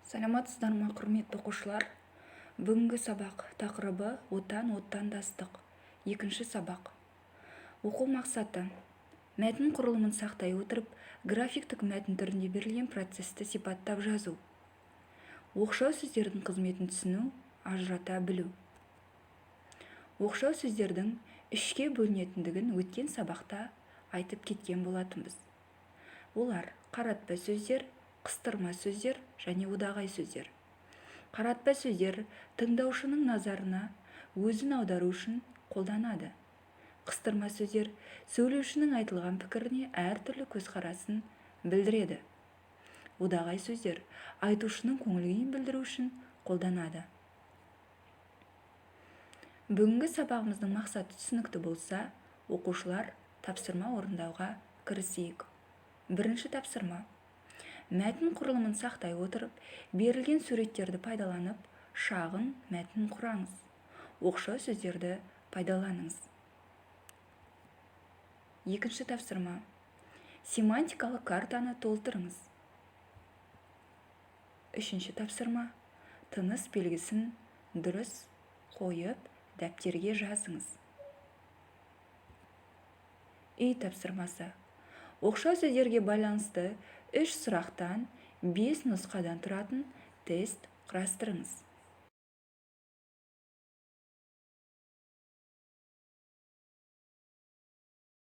Саламатсыздар ма, құрметті оқушылар? Бүгінгі сабақ тақырыбы отан, отандастық. Екінші сабақ. Оқу мақсаты: мәтін құрылымын сақтай отырып, графиктік мәтін түрінде берілген процесті сипаттап жазу. Оқшау сөздердің қызметін түсіну, ажырата білу. Оқшау сөздердің үшке бөлінетіндігін өткен сабақта айтып кеткен болатынбыз. Олар қаратпа сөздер, қыстырма сөздер және одағай сөздер. Қаратпа сөздер тыңдаушының назарына өзін аудару үшін қолданады. Қыстырма сөздер сөйлеушінің айтылған пікіріне әртүрлі көзқарасын білдіреді. Одағай сөздер айтушының көңіл-күйін білдіру үшін қолданады. Бүгінгі сабағымыздың мақсаты түсінікті болса, оқушылар тапсырма орындауға кірісейік. Бірінші тапсырма: мәтін құрылымын сақтай отырып, берілген суреттерді пайдаланып, шағын мәтін құраңыз. Оқшау сөздерді пайдаланыңыз. Екінші тапсырма: семантикалық картаны толтырыңыз. Үшінші тапсырма: тыныс белгісін дұрыс қойып, дәптерге жазыңыз. Үй тапсырмасы: оқшау сөздерге байланысты 3 сұрақтан 5 нұсқадан тұратын тест құрастырыңыз.